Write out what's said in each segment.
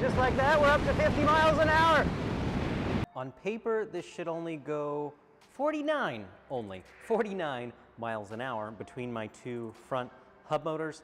Just like that, we're up to 50 miles an hour. On paper, this should only go 49 miles an hour between my two front hub motors.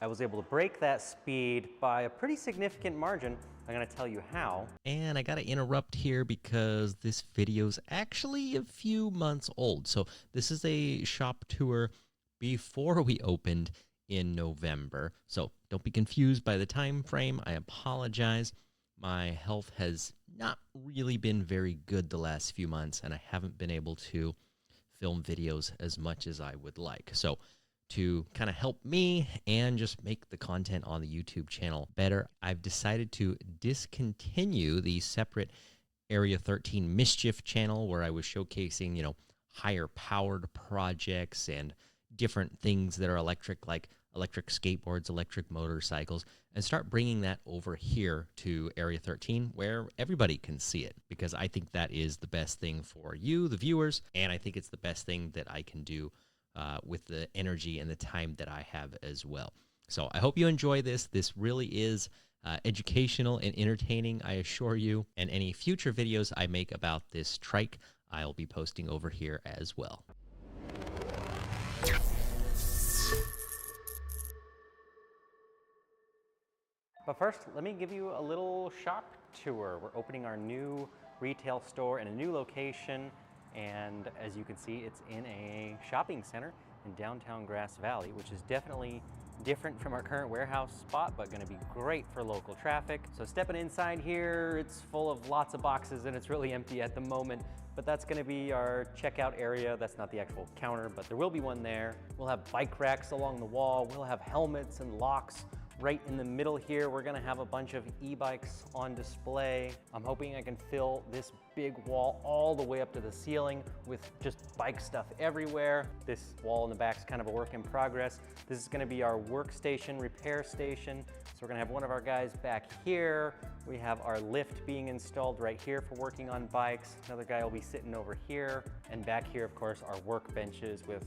I was able to break that speed by a pretty significant margin. I'm gonna tell you how. And I gotta interrupt here because this video's actually a few months old. So this is a shop tour before we opened in November. So don't be confused by the time frame. I apologize. My health has not really been very good the last few months, and I haven't been able to film videos as much as I would like. So to kind of help me and just make the content on the YouTube channel better, I've decided to discontinue the separate Area 13 Mischief channel where I was showcasing, higher powered projects and different things that are electric, like electric skateboards, electric motorcycles, and start bringing that over here to Area 13 where everybody can see it, because I think that is the best thing for you, the viewers, and I think it's the best thing that I can do with the energy and the time that I have as well. So I hope you enjoy this. This really is educational and entertaining, I assure you, and any future videos I make about this trike, I'll be posting over here as well. But first, let me give you a little shop tour. We're opening our new retail store in a new location, and as you can see, it's in a shopping center in downtown Grass Valley, which is definitely different from our current warehouse spot, but gonna be great for local traffic. So stepping inside here, it's full of lots of boxes and it's really empty at the moment, but that's gonna be our checkout area. That's not the actual counter, but there will be one there. We'll have bike racks along the wall. We'll have helmets and locks. Right in the middle here, we're gonna have a bunch of e-bikes on display. I'm hoping I can fill this big wall all the way up to the ceiling with just bike stuff everywhere. This wall in the back is kind of a work in progress. This is gonna be our workstation, repair station. So we're gonna have one of our guys back here. We have our lift being installed right here for working on bikes. Another guy will be sitting over here. And back here, of course, are workbenches with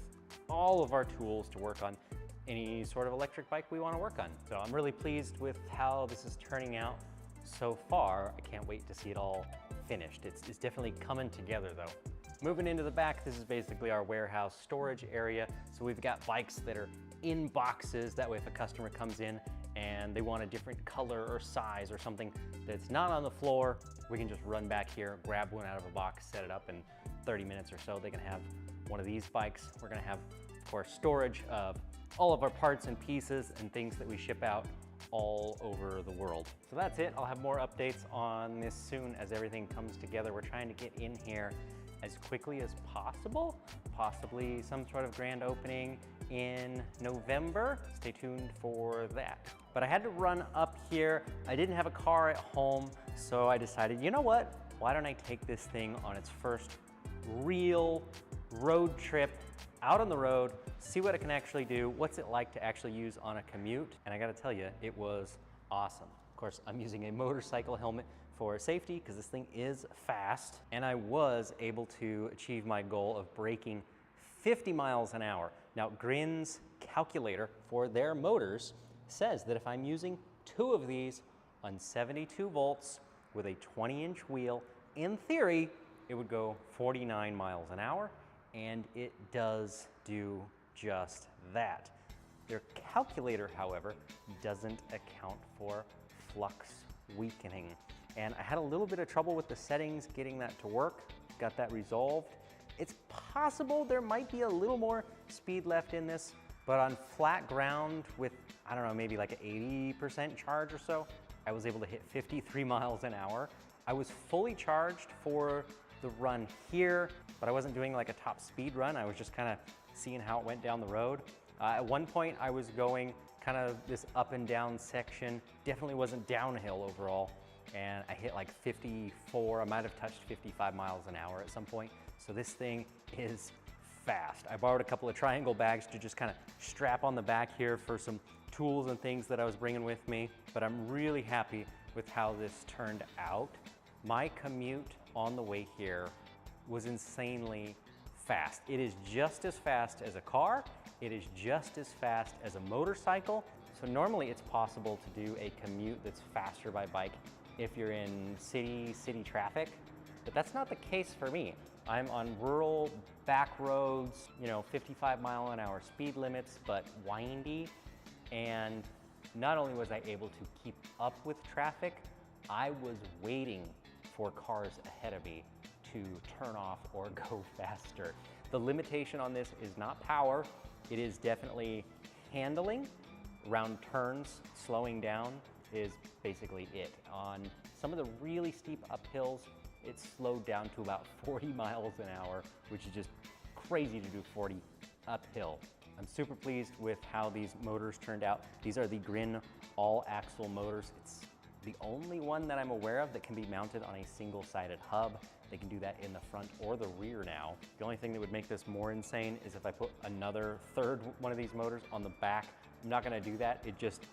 all of our tools to work on any sort of electric bike we want to work on. So I'm really pleased with how this is turning out so far. I can't wait to see it all finished. It's definitely coming together though. Moving into the back, this is basically our warehouse storage area. So we've got bikes that are in boxes. That way if a customer comes in and they want a different color or size or something that's not on the floor, we can just run back here, grab one out of a box, set it up in 30 minutes or so. They can have one of these bikes. We're gonna have, of course, storage of all of our parts and pieces and things that we ship out all over the world. So that's it. I'll have more updates on this soon as everything comes together. We're trying to get in here as quickly as possible, possibly some sort of grand opening in November. Stay tuned for that. But I had to run up here. I didn't have a car at home, so I decided, you know what? Why don't I take this thing on its first real road trip out on the road, see what it can actually do, what's it like to actually use on a commute, and I gotta tell you, it was awesome. Of course, I'm using a motorcycle helmet for safety because this thing is fast, and I was able to achieve my goal of braking 50 miles an hour. Now, Grin's calculator for their motors says that if I'm using 2 of these on 72 volts with a 20-inch wheel, in theory, it would go 49 miles an hour. And it does do just that. Their calculator, however, doesn't account for flux weakening. And I had a little bit of trouble with the settings getting that to work, got that resolved. It's possible there might be a little more speed left in this, but on flat ground with, I don't know, maybe like an 80% charge or so, I was able to hit 53 miles an hour. I was fully charged for the run here, but I wasn't doing like a top speed run. I was just kind of seeing how it went down the road. At one point I was going kind of this up and down section, definitely wasn't downhill overall, and I hit like 54, I might have touched 55 miles an hour at some point. So this thing is fast. I borrowed a couple of triangle bags to just kind of strap on the back here for some tools and things that I was bringing with me, but I'm really happy with how this turned out. My commute on the way here was insanely fast. It is just as fast as a car. It is just as fast as a motorcycle. So normally it's possible to do a commute that's faster by bike if you're in city traffic, but that's not the case for me. I'm on rural back roads, 55-mile-an-hour speed limits, but windy. And not only was I able to keep up with traffic, I was waiting for cars ahead of me to turn off or go faster. The limitation on this is not power, it is definitely handling. Around turns, slowing down is basically it. On some of the really steep uphills, it's slowed down to about 40 miles an hour, which is just crazy to do 40 uphill. I'm super pleased with how these motors turned out. These are the Grin all-axle motors. It's the only one that I'm aware of that can be mounted on a single-sided hub. They can do that in the front or the rear now. The only thing that would make this more insane is if I put another third one of these motors on the back. I'm not gonna do that. It just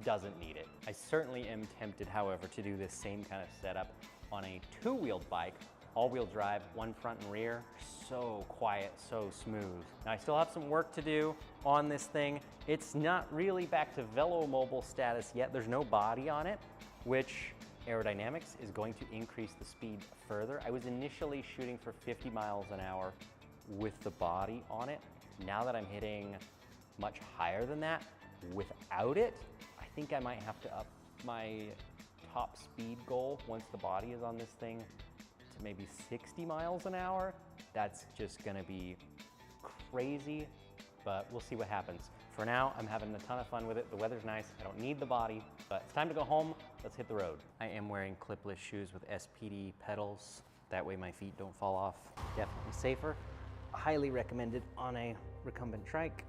doesn't need it. I certainly am tempted, however, to do this same kind of setup on a two-wheeled bike, all-wheel drive, one front and rear. So quiet, so smooth. Now I still have some work to do on this thing. It's not really back to velomobile status yet. There's no body on it, which aerodynamics is going to increase the speed further. I was initially shooting for 50 miles an hour with the body on it. Now that I'm hitting much higher than that without it, I think I might have to up my top speed goal once the body is on this thing to maybe 60 miles an hour. That's just gonna be crazy, but we'll see what happens. For now, I'm having a ton of fun with it. The weather's nice, I don't need the body, but it's time to go home. Let's hit the road. I am wearing clipless shoes with SPD pedals. That way my feet don't fall off. Definitely safer. Highly recommended on a recumbent trike.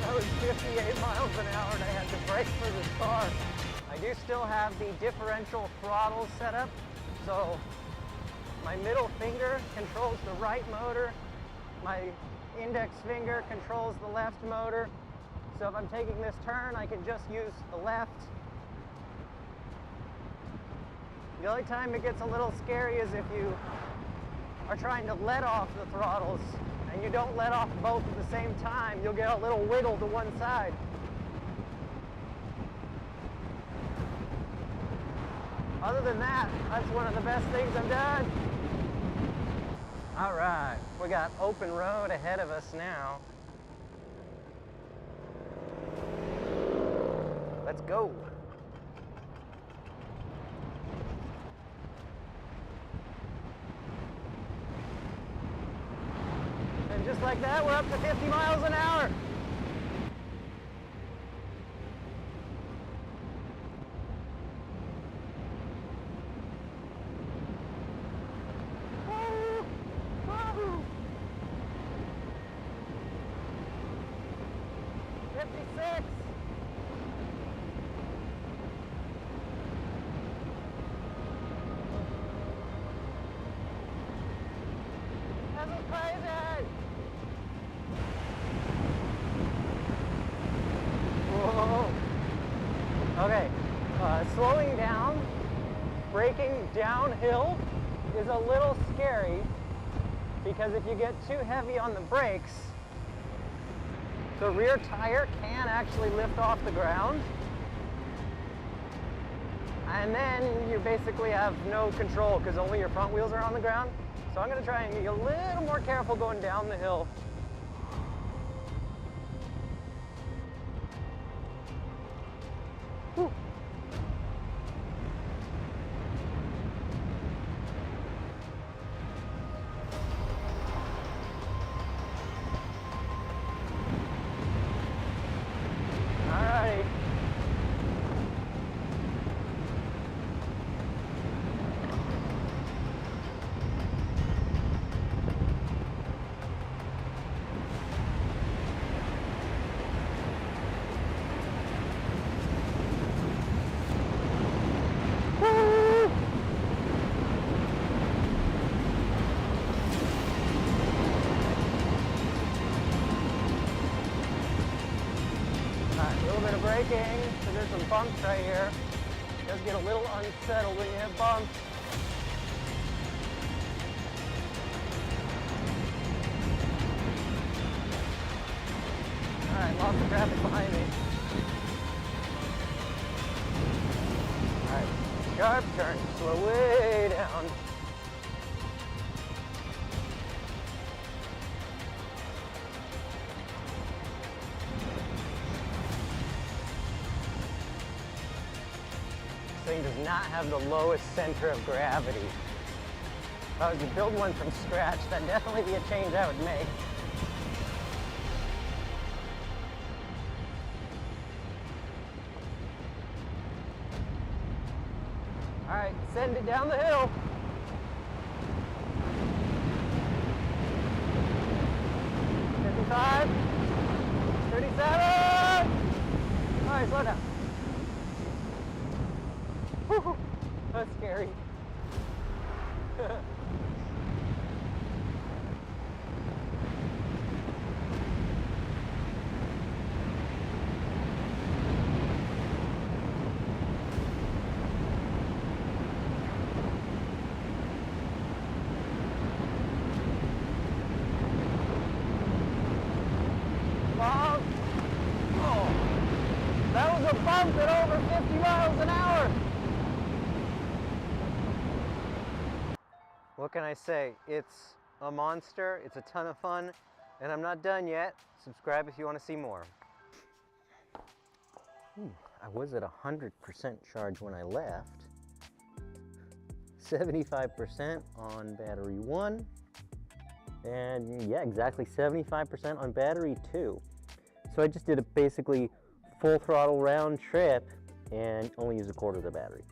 That was 58 miles an hour and I had to brake for this car. I do still have the differential throttle set up, so my middle finger controls the right motor, my index finger controls the left motor. So if I'm taking this turn, I can just use the left. The only time it gets a little scary is if you are trying to let off the throttles and you don't let off both at the same time, you'll get a little wiggle to one side. Other than that, that's one of the best things I've done. All right, we got open road ahead of us now. let's go. And just like that, we're up to 50 miles an hour. Woo! Woo! 56. This is crazy. Whoa. Okay, slowing down, braking downhill is a little scary because if you get too heavy on the brakes, the rear tire can actually lift off the ground, and then you basically have no control because only your front wheels are on the ground. So I'm going to try and be a little more careful going down the hill. Whew. Alrighty. Woo! Alright, a little bit of braking, because there's some bumps right here. It does get a little unsettled when you hit bumps. Alright, lots of traffic behind me. Alright, sharp turn, slow way down. This thing does not have the lowest center of gravity. If I was to build one from scratch, that'd definitely be a change I would make. All right, send it down the hill. $55, $37. All right, slow down. Whew, that's scary. Bump. Oh, that was a bump at over 50 miles an hour. What can I say? It's a monster, it's a ton of fun, and I'm not done yet. Subscribe if you want to see more. I was at 100% charge when I left. 75% on battery 1. And yeah, exactly 75% on battery 2. So I just did a basically full throttle round trip and only used a quarter of the battery.